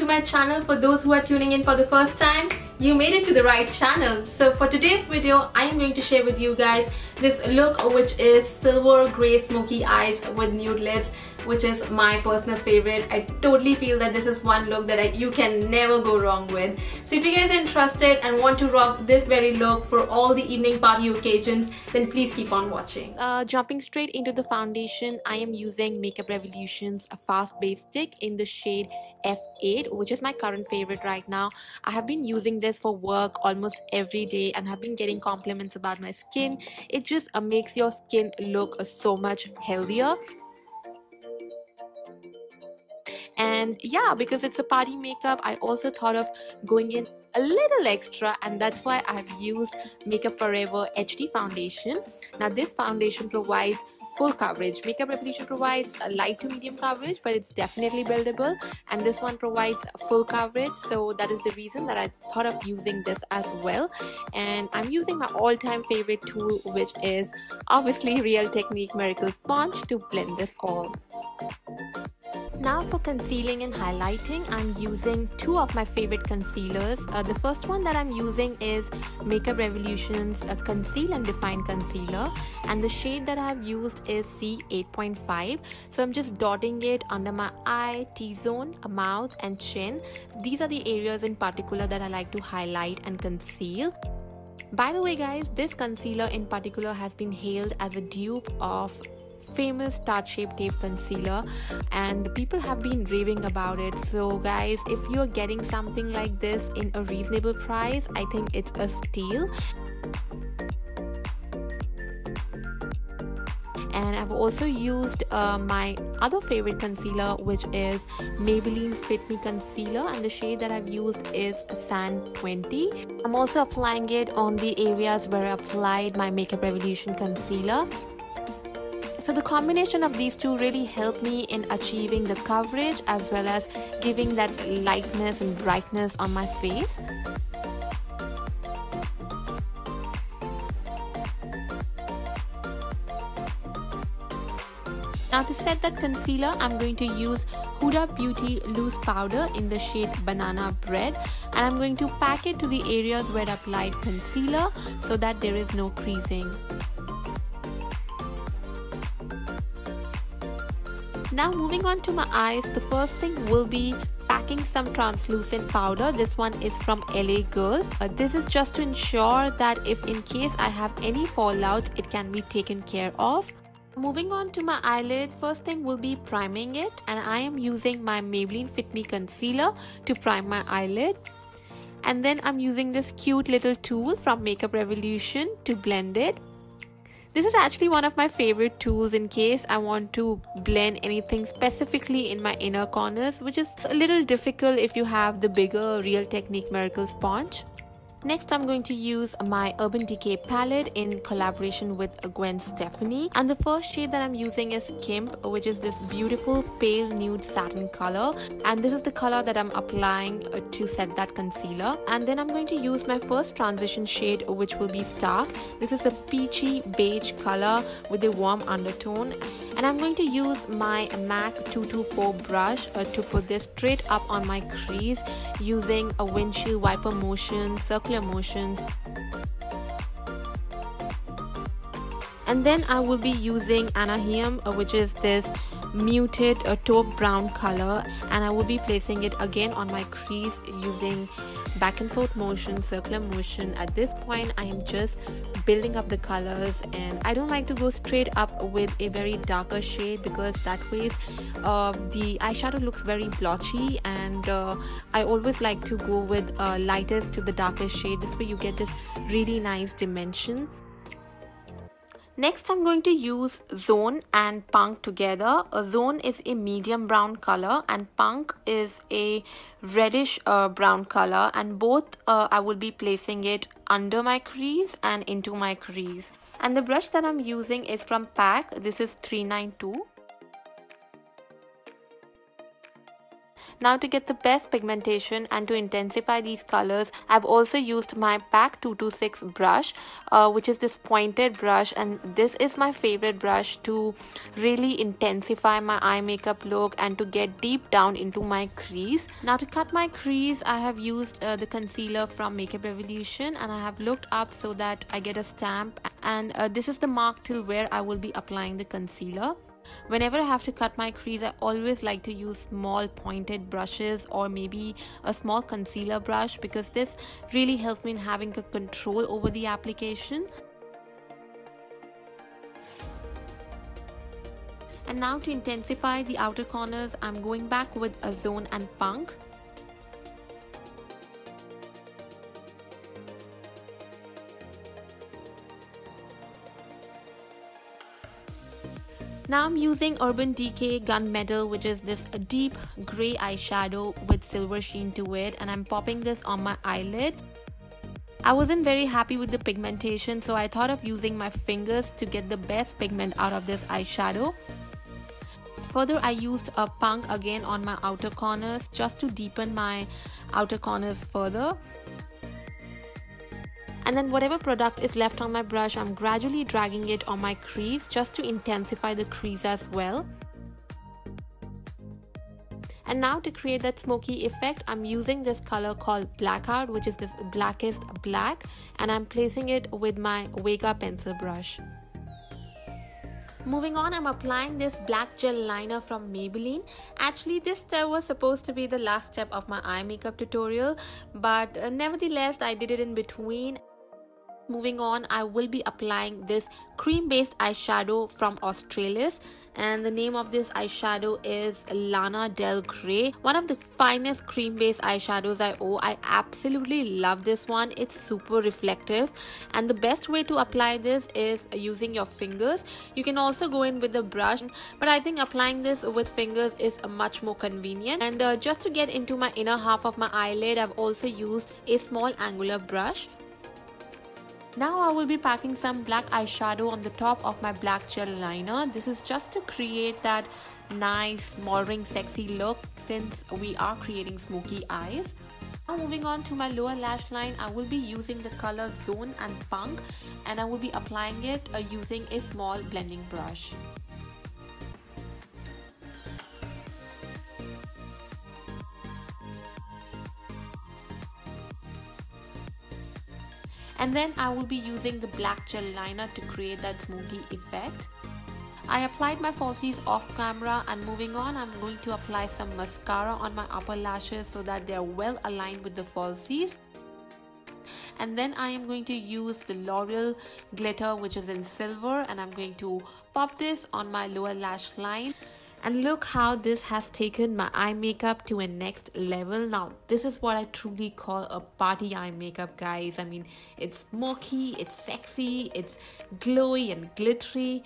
to my channel. For those who are tuning in for the first time, you made it to the right channel. So for today's video, I am going to share with you guys this look, which is silver grey smoky eyes with nude lips, which is my personal favorite. I totally feel that this is one look that you can never go wrong with. So if you guys are interested and want to rock this very look for all the evening party occasions, then please keep on watching. Jumping straight into the foundation, I am using Makeup Revolution's Fast Base Stick in the shade F8, which is my current favorite right now. I have been using this for work almost every day and have been getting compliments about my skin. It just makes your skin look so much healthier. And yeah, because it's a party makeup, I also thought of going in a little extra, and that's why I have used Makeup Forever HD foundation. Now this foundation provides full coverage. Makeup Revolution provides a light to medium coverage, but it's definitely buildable, and this one provides full coverage, so that is the reason that I thought of using this as well. And I'm using my all-time favorite tool, which is obviously Real Technique Miracle Sponge, to blend this all. Now for concealing and highlighting, I'm using two of my favorite concealers. The first one that I'm using is Makeup Revolution's Conceal and Define Concealer, and the shade that I have used is C8.5. So I'm just dotting it under my eye, T-zone, mouth and chin. These are the areas in particular that I like to highlight and conceal. By the way guys, this concealer in particular has been hailed as a dupe of famous Tarte Shape Tape concealer, and people have been raving about it. So guys, if you're getting something like this in a reasonable price, I think it's a steal. And I've also used my other favorite concealer, which is Maybelline's Fit Me Concealer, and the shade that I've used is Sand 20. I'm also applying it on the areas where I applied my Makeup Revolution concealer. So the combination of these two really helped me in achieving the coverage as well as giving that lightness and brightness on my face. Now to set that concealer, I'm going to use Huda Beauty Loose Powder in the shade Banana Bread, and I'm going to pack it to the areas where I applied concealer so that there is no creasing. Now moving on to my eyes, the first thing will be packing some translucent powder. This one is from LA Girl. This is just to ensure that if in case I have any fallouts, it can be taken care of. Moving on to my eyelid, first thing will be priming it, and I am using my Maybelline Fit Me Concealer to prime my eyelid. And then I'm using this cute little tool from Makeup Revolution to blend it. This is actually one of my favorite tools in case I want to blend anything specifically in my inner corners, which is a little difficult if you have the bigger Real Technique Miracle Sponge. Next, I'm going to use my Urban Decay palette in collaboration with Gwen Stefani. And the first shade that I'm using is Kimp, which is this beautiful pale nude satin color. And this is the color that I'm applying to set that concealer. And then I'm going to use my first transition shade, which will be Stark. This is a peachy beige color with a warm undertone. And I'm going to use my MAC 224 brush to put this straight up on my crease using a windshield wiper motion, circular motions. And then I will be using Anaheim, which is this muted taupe brown color, and I will be placing it again on my crease using back and forth motion, circular motion. At this point I am just building up the colors, and I don't like to go straight up with a very darker shade because that way the eyeshadow looks very blotchy, and I always like to go with lightest to the darkest shade. This way you get this really nice dimension. Next, I'm going to use Zone and Punk together. Zone is a medium brown color and Punk is a reddish brown color, and both I will be placing it under my crease and into my crease. And the brush that I'm using is from PAC. This is 392. Now to get the best pigmentation and to intensify these colors, I've also used my PAC 226 brush, which is this pointed brush, and this is my favorite brush to really intensify my eye makeup look and to get deep down into my crease. Now to cut my crease, I have used the concealer from Makeup Revolution, and I have looked up so that I get a stamp, and this is the mark till where I will be applying the concealer. Whenever I have to cut my crease, I always like to use small pointed brushes or maybe a small concealer brush, because this really helps me in having a control over the application. And now to intensify the outer corners, I'm going back with a Zone and Punk. Now I'm using Urban Decay Gunmetal, which is this deep grey eyeshadow with silver sheen to it, and I'm popping this on my eyelid. I wasn't very happy with the pigmentation, so I thought of using my fingers to get the best pigment out of this eyeshadow. Further, I used a Punk again on my outer corners just to deepen my outer corners further. And then whatever product is left on my brush, I'm gradually dragging it on my crease just to intensify the crease as well. And now to create that smoky effect, I'm using this color called Blackout, which is this blackest black, and I'm placing it with my Vega pencil brush. Moving on, I'm applying this black gel liner from Maybelline. Actually, this step was supposed to be the last step of my eye makeup tutorial, but nevertheless, I did it in between. Moving on, I will be applying this cream-based eyeshadow from Australis, and the name of this eyeshadow is Lana Del Grey, one of the finest cream-based eyeshadows I own. I absolutely love this one. It's super reflective, and the best way to apply this is using your fingers. You can also go in with a brush, but I think applying this with fingers is much more convenient. And just to get into my inner half of my eyelid, I've also used a small angular brush. Now I will be packing some black eyeshadow on the top of my black gel liner. This is just to create that nice, smoldering, sexy look since we are creating smoky eyes. Now moving on to my lower lash line, I will be using the color Zone and Punk, and I will be applying it using a small blending brush. And then I will be using the black gel liner to create that smoky effect. I applied my falsies off camera, and moving on, I'm going to apply some mascara on my upper lashes so that they are well aligned with the falsies. And then I am going to use the L'Oreal glitter, which is in silver, and I'm going to pop this on my lower lash line. And look how this has taken my eye makeup to a next level. Now, this is what I truly call a party eye makeup, guys. I mean, it's smoky, it's sexy, it's glowy and glittery.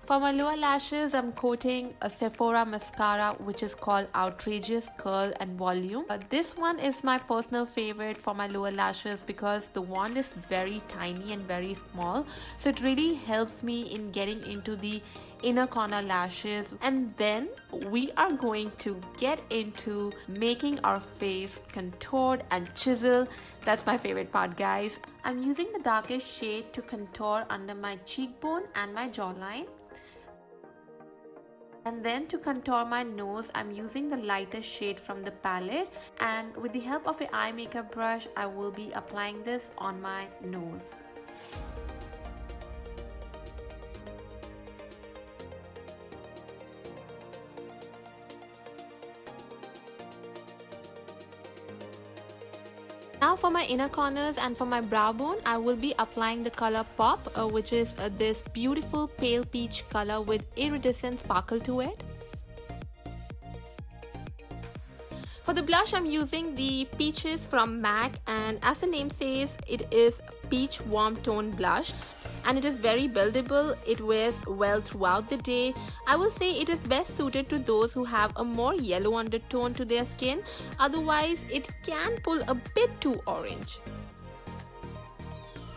For my lower lashes, I'm coating a Sephora mascara, which is called Outrageous Curl and Volume. This one is my personal favorite for my lower lashes because the wand is very tiny and very small. So it really helps me in getting into the inner corner lashes. And then we are going to get into making our face contoured and chiseled. That's my favorite part, guys. I'm using the darkest shade to contour under my cheekbone and my jawline. And then to contour my nose, I'm using the lightest shade from the palette, and with the help of an eye makeup brush, I will be applying this on my nose. Now for my inner corners and for my brow bone, I will be applying the color Pop, which is this beautiful pale peach color with iridescent sparkle to it. For the blush, I'm using the Peaches from MAC, and as the name says, it is peach warm tone blush, and it is very buildable. It wears well throughout the day. I will say it is best suited to those who have a more yellow undertone to their skin. Otherwise, it can pull a bit too orange.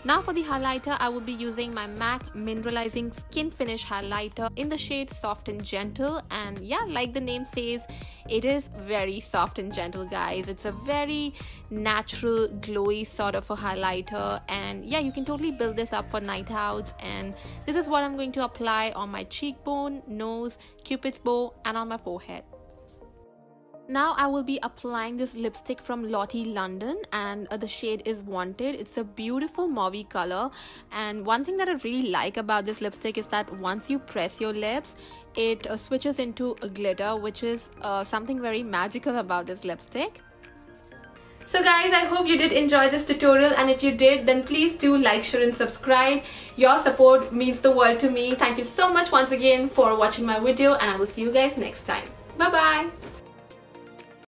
Now for the highlighter, I will be using my MAC Mineralizing Skin Finish Highlighter in the shade Soft and Gentle. And yeah, like the name says, it is very soft and gentle, guys. It's a very natural, glowy sort of a highlighter. And yeah, you can totally build this up for night outs. And this is what I'm going to apply on my cheekbone, nose, cupid's bow, and on my forehead. Now I will be applying this lipstick from Lottie London, and the shade is Wanted. It's a beautiful mauvey color, and one thing that I really like about this lipstick is that once you press your lips, it switches into a glitter, which is something very magical about this lipstick. So guys, I hope you did enjoy this tutorial, and if you did, then please do like, share and subscribe. Your support means the world to me. Thank you so much once again for watching my video, and I will see you guys next time. Bye bye.